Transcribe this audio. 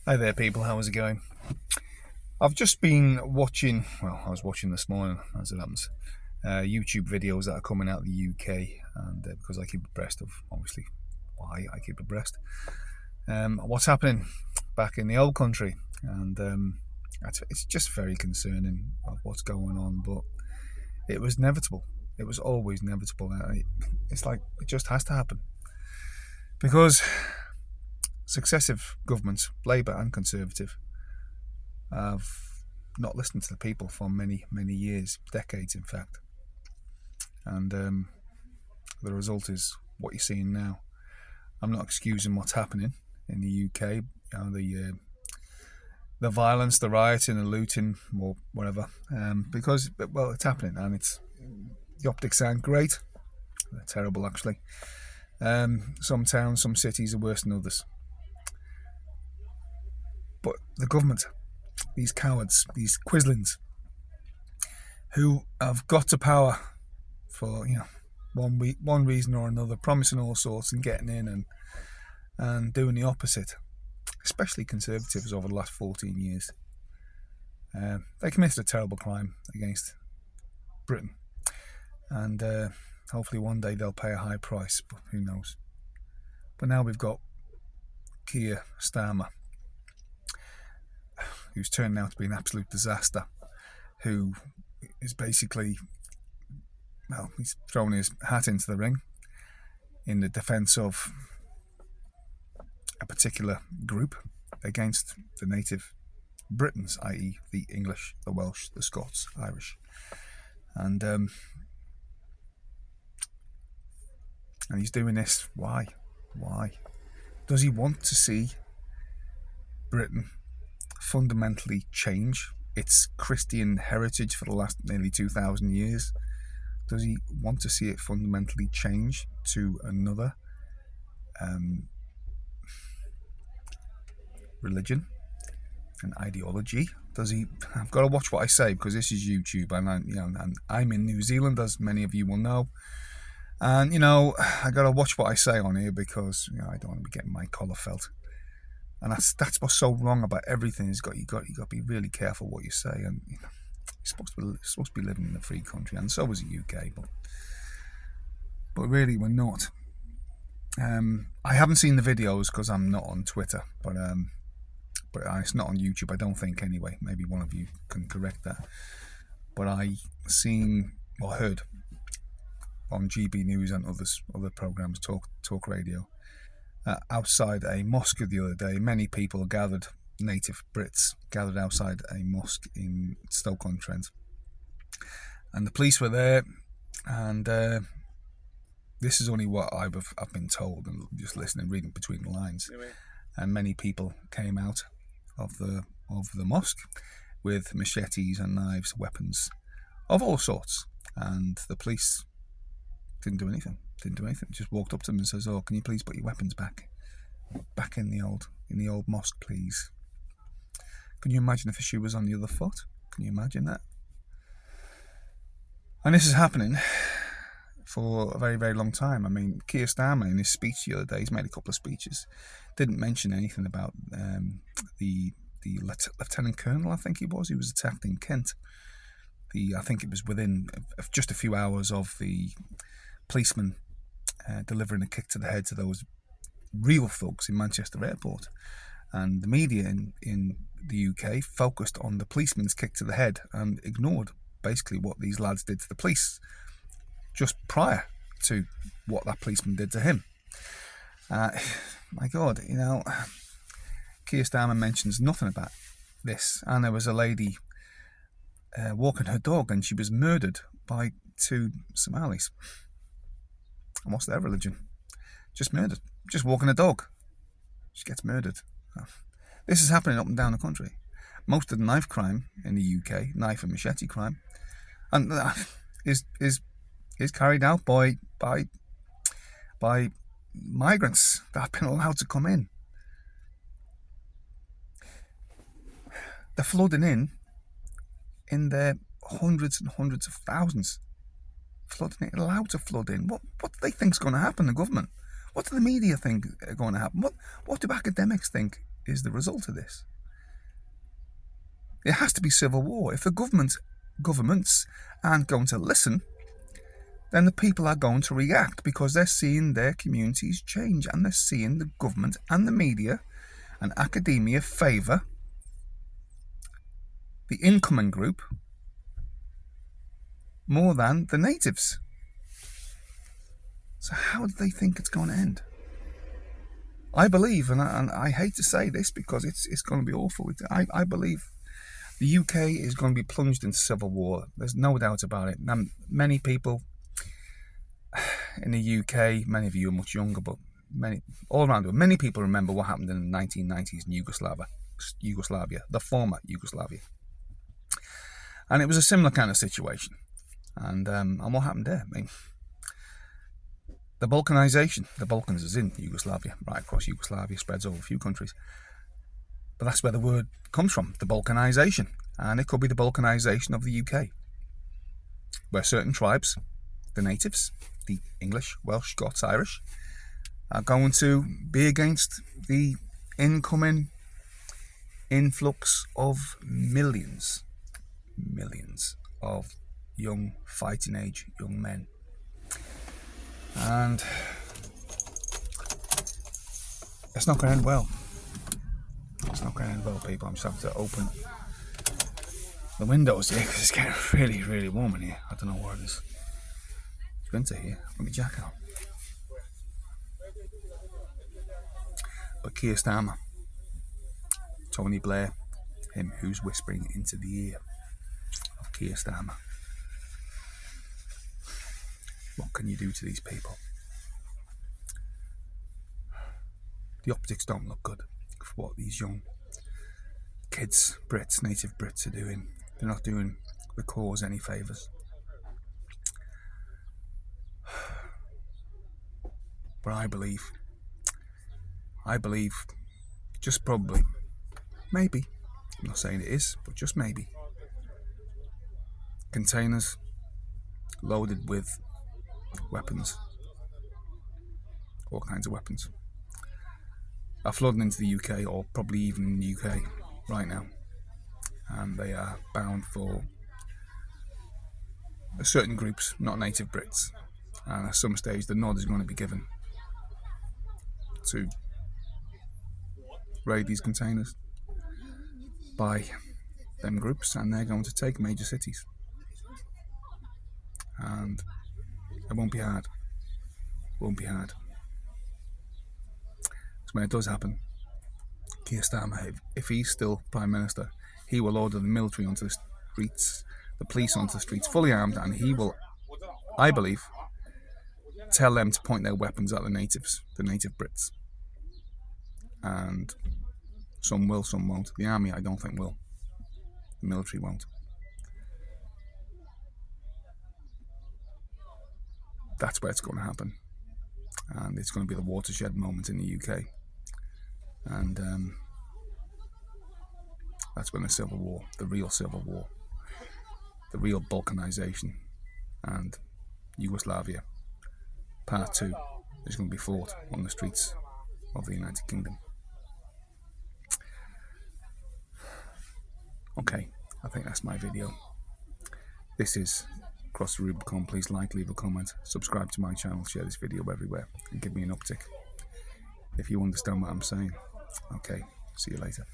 Hi there people, how's it going? I've just been watching, well I was watching this morning as it happens, YouTube videos that are coming out of the UK, and because I keep abreast of, obviously, why I keep abreast, what's happening back in the old country, and it's just very concerning of what's going on, but it was inevitable. It was always inevitable. It's like, it just has to happen, because successive governments, Labour and Conservative, have not listened to the people for many, many years, decades in fact. And the result is what you're seeing now. I'm not excusing what's happening in the UK, the violence, the rioting, the looting, or whatever, because, well, it's happening, and the optics aren't great. They're terrible, actually. Some towns, some cities are worse than others. But the government, these cowards, these quislings, who have got to power for one reason or another, promising all sorts and getting in and doing the opposite, especially Conservatives over the last 14 years. They committed a terrible crime against Britain, and hopefully one day they'll pay a high price, but who knows. But now we've got Kier Starmer, who's turned out to be an absolute disaster, who is basically, well, he's thrown his hat into the ring in the defence of a particular group against the native Britons, i.e. the English, the Welsh, the Scots, Irish. And he's doing this. Why? Does he want to see Britain fundamentally change its Christian heritage for the last nearly 2,000 years? Does he want to see it fundamentally change to another religion and ideology? Does he? I've got to watch what I say, because this is YouTube, and I'm in New Zealand, as many of you will know. And I got to watch what I say on here, because I don't want to be getting my collar felt. And that's what's so wrong about everything. You got to be really careful what you say. And you're supposed to be living in a free country, and so is the UK. But really, we're not. I haven't seen the videos because I'm not on Twitter, but it's not on YouTube, I don't think, anyway. Maybe one of you can correct that. But I heard on GB News and other programs, talk radio, outside a mosque the other day, many people gathered, native Brits gathered outside a mosque in Stoke-on-Trent, and the police were there, and this is only what I've been told, and just listening, reading between the lines. And many people came out of the mosque with machetes and knives, weapons of all sorts, and the police didn't do anything. Just walked up to them and says, "Oh, can you please put your weapons back in the old mosque, please?" Can you imagine if a shoe was on the other foot? Can you imagine that? And this is happening for a very, very long time. I mean, Kier Starmer, in his speech the other day, he's made a couple of speeches, didn't mention anything about the lieutenant colonel, I think he was attacked in Kent. I think it was within just a few hours of the policeman delivering a kick to the head to those real thugs in Manchester Airport. And the media in the UK focused on the policeman's kick to the head and ignored basically what these lads did to the police just prior to what that policeman did to him. My God, Kier Starmer mentions nothing about this. And there was a lady walking her dog, and she was murdered by 2 Somalis. And what's their religion? Just murdered. Just walking a dog. She gets murdered. This is happening up and down the country. Most of the knife crime in the UK, knife and machete crime, and is carried out by migrants that have been allowed to come in. They're flooding in their hundreds and hundreds of thousands. Allowed to flood in. What do they think's going to happen? The government. What do the media think are going to happen? What do academics think is the result of this. It has to be civil war. If the governments aren't going to listen, then the people are going to react, because they're seeing their communities change, and they're seeing the government and the media and academia favour the incoming group more than the natives. So how do they think it's going to end? I believe, and I hate to say this because it's going to be awful, I believe the UK is going to be plunged into civil war. There's no doubt about it. And many people in the UK, many of you are much younger, but all around the world, many people remember what happened in the 1990s in Yugoslavia, the former Yugoslavia. And it was a similar kind of situation. And what happened there? I mean, the Balkanization, the Balkans is in Yugoslavia, right across Yugoslavia, spreads over a few countries. But that's where the word comes from, the Balkanization. And it could be the Balkanization of the UK, where certain tribes, the natives, the English, Welsh, Scots, Irish, are going to be against the incoming influx of millions of young fighting age young men. And it's not going to end well. It's not going to end well, people. I'm just having to open the windows here because it's getting really, really warm in here. I don't know where it is. It's winter here. Let me jacket on. But Kier Starmer, Tony Blair, him who's whispering into the ear of Kier Starmer. What can you do to these people? The optics don't look good for what these young kids, Brits, native Brits, are doing. They're not doing the cause any favours. But I believe, just probably, maybe, I'm not saying it is, but just maybe, containers loaded with weapons, all kinds of weapons, are flooding into the UK, or probably even in the UK right now, and they are bound for certain groups, not native Brits, and at some stage the nod is going to be given to raid these containers by them groups, and they're going to take major cities, and it won't be hard. Won't be hard. So when it does happen, Kier Starmer, if he's still Prime Minister, he will order the military onto the streets, the police onto the streets, fully armed, and he will, I believe, tell them to point their weapons at the natives, the native Brits. And some will, some won't. The army, I don't think, will. The military won't. That's where it's going to happen. And it's going to be the watershed moment in the UK. And that's when the civil war, the real civil war, the real Balkanization, and Yugoslavia Part 2 is going to be fought on the streets of the United Kingdom. Okay, I think that's my video. This is Cross the Rubicon. Please like, leave a comment, subscribe to my channel, share this video everywhere, and give me an uptick if you understand what I'm saying. Okay, see you later.